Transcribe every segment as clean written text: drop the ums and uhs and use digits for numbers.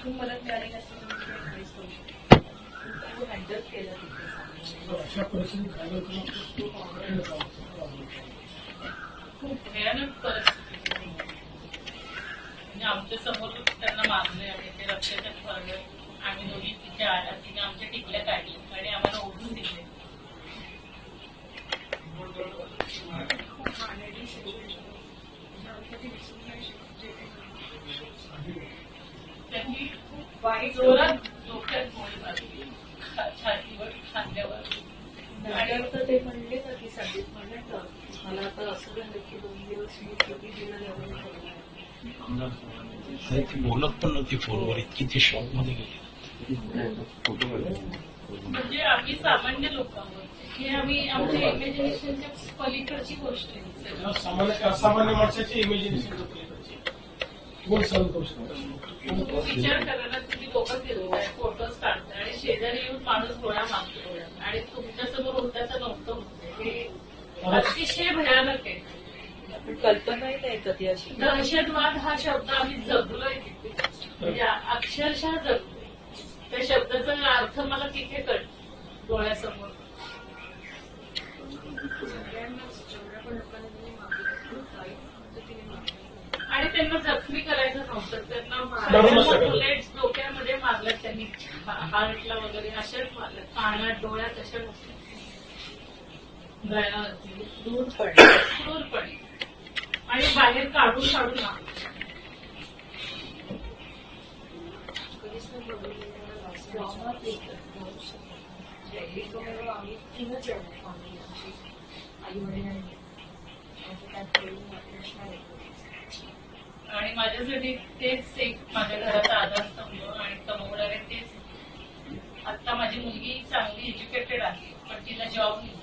खूप मदत मिळाली नसेल हँडल केलं अशा परिस्थितीत खूप भयानक परिस्थिती म्हणजे आमच्या समोर त्यांना मारले आणि ते रक्ताच्या फरले. आम्ही दोघी तिथे आल्या, तिने आमच्या टिकल्या काढल्या आणि आम्हाला ओढून दिले. खूप घाणेरडी सिच्युएशन. त्यांनी खूप वाईट जोरात डोक्यात गोळी मारली, छातीवर, खांद्यावर. तर ते म्हणले का की संदीप म्हणले तर मला आता असं झालं की 2 दिवस मी किती दिलं ती बोलत पण नव्हती फोनवर, इतकी ती शॉक मध्ये गेली. म्हणजे आम्ही सामान्य लोक आहोत की आम्ही आमच्या इमॅजिनेशनच्या पलीकडची गोष्ट आहे. असामान्य माणसाची इमॅजिनेशन कोण सहन करू शकतो. विचार करायला तुम्ही लोक फिरवताय, फोटोज काढताय आणि शेजारी येऊन माणूस गोळा मागतो आणि तुमच्यासमोर होत्याचं नव्हतं होतं. हे अतिशय भयानक आहे. कल्पनाही नाही येतात ती अशी. दहशतवाद हा शब्द आम्ही जगलोय तिथे, म्हणजे अक्षरशः जगलोय. त्या शब्दाचा अर्थ मला तिथे कळतो डोळ्यासमोर. आणि त्यांना जखमी करायचं नव्हतं, त्यांना बुलेट्स डोक्यामध्ये मारल्यात त्यांनी, हार्टला वगैरे अशाच मारल्यात, कानात डोळ्यात अशा नव्हत्या. गळ्यावरती क्रूरपणे आणि बाहेर काढून मारलं. आम्ही 3च जण आई वडील आणि माझ्यासाठी तेच एक माझ्या घराचा आधारस्तंभ आणि कमवणारे तेच. आता माझी मुलगी चांगली एज्युकेटेड आहे, पण तिला जॉब नाही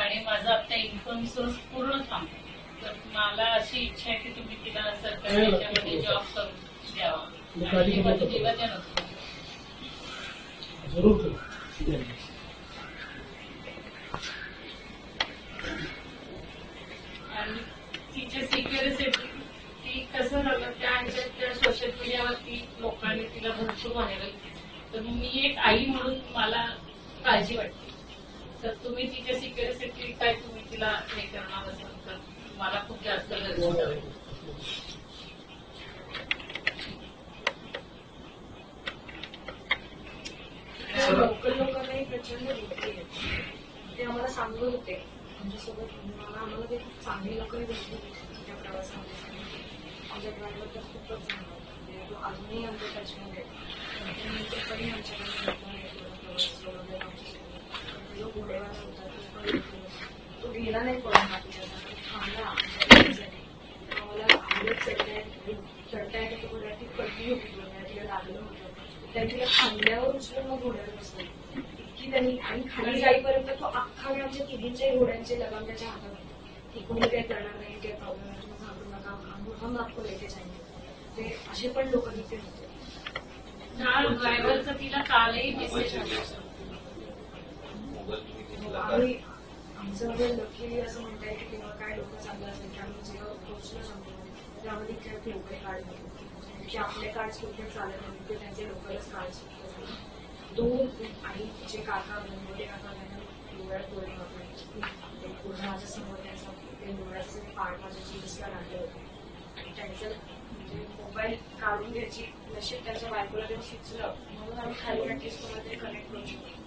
आणि माझा आता इन्कम सोर्स पूर्ण थांबतो. तर मला अशी इच्छा आहे की तुम्ही तिला सरकारी याच्यामध्ये जॉब करून द्यावा आणि माझं जीवाच्या नसतो. जरूर आणि तिच्या सिक्युरिटी ती कसं झालं, त्या सोशल मीडियावरती लोकांनी तिला भरपूर व्हायरल केलं. तर मी एक आई म्हणून मला काळजी वाटते. तर तुम्ही तिच्या सिक्युरिटी काय तुम्ही तिला हे करणार असाल तर मला खूप जास्त गरजेचं आहे. लोकल लोकांनाही प्रचंड भीती आहे. ते आम्हाला सांगत होते आमच्यासोबत. आम्हाला ते खूप चांगली लोकही भेटली त्या प्रवासामध्ये. आमच्या ड्रायव्हर तर खूपच चांगला होता, तो अजूनही आमच्या टचमध्ये. नंतरपणी आमच्याकडे जो घोडेवाला होता तो गेला नाही पडून बाकीच्या थांबला आम्हाला आवडत चढता येत तो घोड्या ती पडली होती, तिला लागलं होतं. त्यांनी तिला खांद्यावर उचलून मग घोड्यावर बसलं इतकी त्यांनी. आणि खाली जाईपर्यंत तो अख्खा वेळ आमच्या तिघींच्याही घोड्यांचे लगाम त्याच्या हातात होते की कोणी काही करणार नाही, काही प्रॉब्लेम नाही, तुम्ही घाबरू नका, हम आपको लेके जाएंगे. ते असे पण लोक तिथे होते. ड्रायव्हरचा तिला कालही मेसेज आम्ही आमचं लकीली असं म्हणताय की तेव्हा काय लोक चांगलं असेल की आम्ही जेव्हा पोहोचलो सांगतो त्यामध्ये काय लोकल कार्ड होते की आपले कार्ड कुठे चालत नाही, ते त्यांचे लोकलच कार्ड सुटले. 2 आणि जे काका मोठे काका त्यांना डोळ्यात गोळी मारले. पूर्ण माझ्या समोर त्यांचा ते डोळ्याचे पार्ट माझ्या जीन्सला लागले होते आणि त्यांचं म्हणजे मोबाईल काढून घ्यायची नशीब त्यांच्या बायकोला तेव्हा सुचलं म्हणून आम्ही खाली ऍटलिस्ट कोणाला तरी कनेक्ट करू शकतो.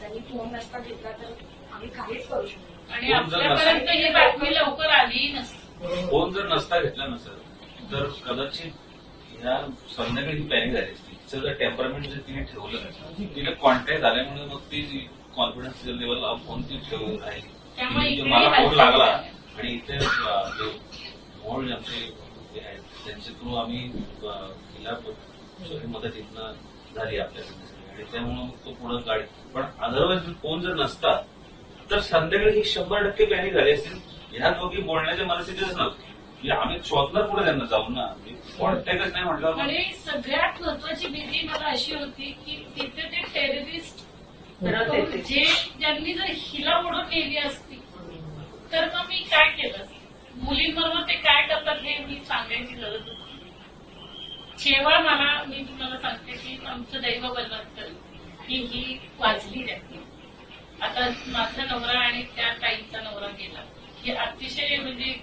त्यांनी फोन नसता घेतला तर आम्ही काहीच करू शकतो. आणि आपल्यापर्यंत ही बातमी लवकर आलीही नसती. फोन जर नसता घेतला नसेल तर कदाचित ह्या संध्याकाळी पॅनिक झाली असती. तिचं जर टेम्परमेंट जर तिने ठेवलं तिला कॉन्टॅक्ट झाल्यामुळे मग ती कॉन्फिडन्स लेवल फोन ती ठेवत आहे. मला फोन लागला आणि इथे मोड आमचे आहेत त्यांच्या थ्रू आम्ही तिला सो ही मदत इथनं झाली आपल्याकडे आणि त्यामुळे मग तो पुढे गाडी पण अदरवाईज फोन जर नसता तर संध्याकाळी ही 100% पॅनिक झाली असतील. ह्या दोघी बोलण्याच्या मनस्थितीच नव्हती की आम्ही शोधणार पुढे त्यांना जाऊन ना कॉन्टॅक्टच नाही म्हटलं. आणि सगळ्यात महत्वाची भीती मला अशी होती की तिथे ते टेररिस्ट जे ज्यांनी जर हिला ओढून नेली असती तर मग मी काय केलं असतं. मुलींबरोबर ते काय करतात हे मी सांगायची गरज होती. शेवळ मी तुम्हाला सांगते की आमचं दैव बनवतं की ही वाचली त्यातली. आता माझा नवरा आणि त्या ताईचा नवरा गेला ही अतिशय म्हणजे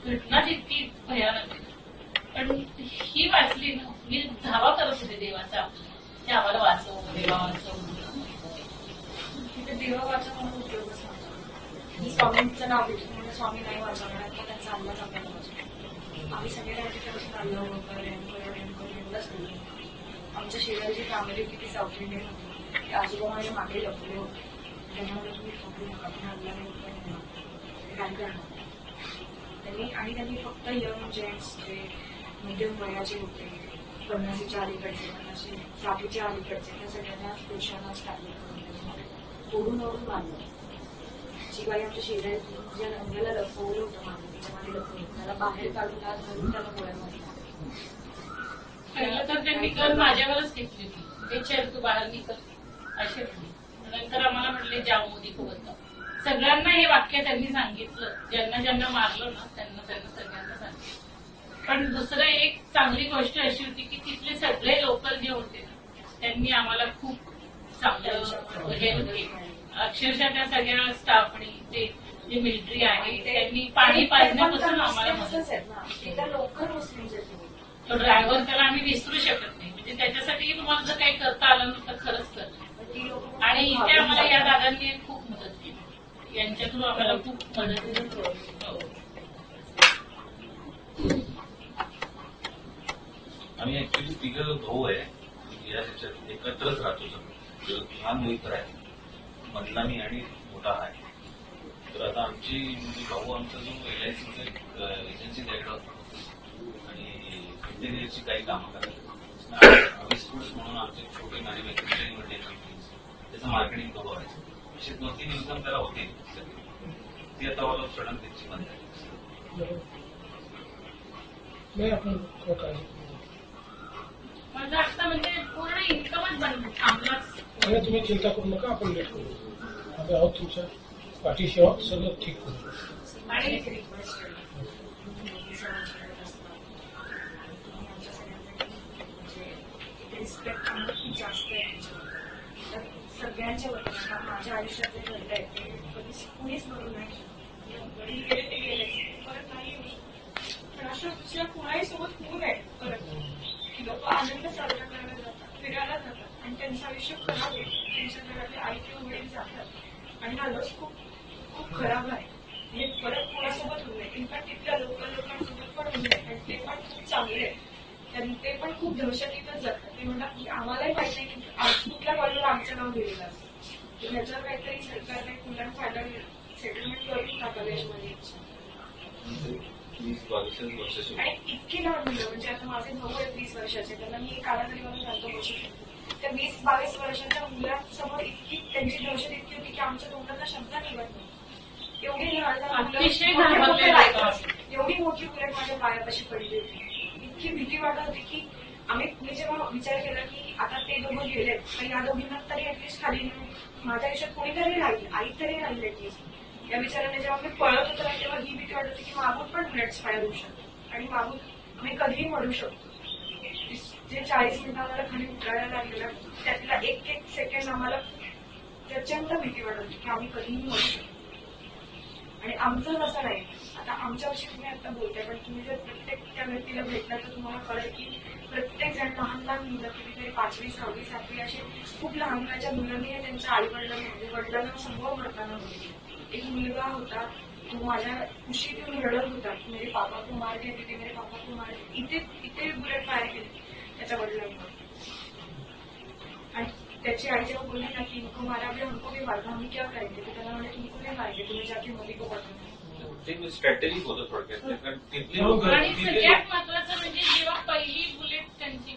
घटनाच इतकी भयानक आहे. पण ही वाचली ना. मी धावा करत होते देवाचा की आम्हाला वाचव देवा वाचव. तिथे देवा वाचा म्हणून उपयोगच नव्हता. स्वामींचं नाव घेतलं म्हणजे स्वामी नाही वाचवणार तर त्यांचा अंदाज आपल्याला वाचवतो. आम्ही सगळे तिच्यापासून आलो वगैरे एवढंच केलं. आमच्या शेजारची फॅमिली किती साऊथ इंडियन होती. ते आजोबा माझ्या मागे लपले होते. त्याच्यामुळे तुम्ही पकडू नका आपण हल्ला नाही काय करणार त्यांनी फक्त यंग जेंट्स जे मध्यम वयाचे होते 50च्या अलीकडचे 60च्या अलीकडचे त्या सगळ्यांना पुरुषांनाच टाकले ओढून मारलं. जी बाई आमच्या शेजारी ज्या नंद्याला लपवलं होतं मागे तिच्यामध्ये लपवलं त्याला बाहेर काढून आत घालून त्याला गोळ्या मारल्या. पहिलं तर त्यांनी गन माझ्यावरच घेतली होती. ते चल तू बाहेर निघ असे म्हणले. नंतर आम्हाला म्हटले जाऊ मोदी को बताओ. सगळ्यांना हे वाक्य त्यांनी सांगितलं. ज्यांना ज्यांना मारलं ना त्यांना सगळ्यांना सांगितलं. पण दुसरं एक चांगली गोष्ट अशी होती की तिथले सगळे लोकल जे होते ना त्यांनी आम्हाला खूप चांगलं हेल्प केलं. अक्षरशः त्या सगळ्या स्टाफनी ते जे मिलिटरी आहे त्यांनी पाणी पाजण्यापासून आम्हाला लोकल मुस्लिम तो ड्रायव्हर त्याला आम्ही विसरू शकत नाही. म्हणजे त्याच्यासाठी तुम्हाला जर काही करता आलं ना तर खरंच करतो. आणि इथे आम्हाला या दादांनी खूप मदत केली. यांच्या थ्रू आम्हाला खूप मदत केली. आम्ही ऍक्च्युली तिघं भाऊ आहे या ह्याच्यात एकत्रच राहतो सगळं. लहान मुली आहे मधला मी आणि मोठा आहे. तर आता आमची म्हणजे भाऊ आमचा जो LICचा एजन्सी द्यायला होता आणि इंटेरियरची काही कामं करायला म्हणून आमचे छोटे मॅन्युफॅक्चरिंग त्याचं मार्केटिंग बघायचं असे 2-3 इन्कम त्याला होते. ती आता ऑल ऑफ सडन त्यांची बंद झाली. माझं आता म्हणजे पूर्ण इन्कमच बंद थांबलाच. तुम्ही चिंता करू नका आपण लेट करू. आम्ही आहोत तुमच्या पाठीशी आहोत सगळं ठीक करू. आणि रिस्पेक्ट खूप जास्त आहे. तर सगळ्यांच्या वतीनं माझ्या आयुष्यात जे घडलं आहे ते कधीच कुणीच करू नाही. वडील गेले ते गेले परत नाही येऊ. पण असं दुसऱ्या कुणाही सोबत होऊ नये परत. लोक आनंद साजरा करायला जातात फिरायला जातात आणि त्यांचं आयुष्य खराब आहे. त्यांच्या घरातले आई किंवा वडील जातात आणि हा लस खूप खूप खराब आहे. हे परत कोणासोबत होऊ नये. इनफॅक्ट तिथल्या लोकांसोबत पण होऊ नये. आणि ते पण खूप चांगले आहेत. त्यांनी ते पण खूप दहशतीतच जातात. ते म्हणतात की आम्हालाही माहित नाही की आज कुठल्या कॉलेजला आमचं नाव दिलेलं असतं. ह्याच्यावर काहीतरी सरकारने फुल फायनल सेटलमेंट करून टाकावं याच्यामध्ये. 20-22 वर्षाची आणि इतकी लहान मुलं म्हणजे आता माझे भाऊ आहेत 20 वर्षाचे त्यांना मी कालावधीमध्ये शांत बसू शकतो. त्या 20-22 वर्षाच्या मुलांसमोर इतकी त्यांची दहशत इतकी होती की आमच्या तोंडाचा शब्द निघत नाही. एवढी लहान अतिशय एवढी मोठी उलट माझ्या पायापाशी पडली होती. इतकी भीती वाटत होती की मी जेव्हा विचार केला की आता ते दोघं गेलेत तर या दोघींना तरी ऍटलिस्ट खाली माझ्या आयुष्यात कोणीतरी राहील आई तरी राहील ऍटलिस्ट या विचाराने जेव्हा मी पळत होतो तेव्हा ही भीती वाटत होती की मागून पण बुलेट्स फायर होऊ शकतो आणि मागून आम्ही कधीही मरू शकतो. जे 40 मिनिटं आम्हाला खाली उतरायला लागलेलं त्यातला एक सेकंड आम्हाला प्रचंड भीती वाटत होती की आम्ही कधीही मरू शकतो. आणि आमचं असं नाही. आता आमच्याविषयी तुम्ही आता बोलताय पण तुम्ही जर प्रत्येक त्या व्यक्तीला भेटला तर तुम्हाला कळेल की प्रत्येक जण लहान मुलं कितीतरी 5वी 6वी 7वी असे खूप लहान वयाच्या मुलांनी त्यांच्या आई वडिलांना समोर मरताना होते. एक मुलगा होता तो माझ्या खुशीत येऊन रडत होता की मेरे पापा को मार गए तिथे मेरे पापा को मार गए. इथे बुलेट फायर केली त्याच्या वडिलांवर. आणि त्याची आई जेव्हा बोलली ना की इनको मारा भी हमको भी मारना आम्ही क्या करायचे तर त्याला म्हणे तुमको नाही मारगे तुम्ही जाके मोदी को पकडा. ते स्ट्रॅटेजिक होतं थोडक्यात. आणि सगळ्यात महत्वाचं म्हणजे जेव्हा पहिली बुलेट त्यांची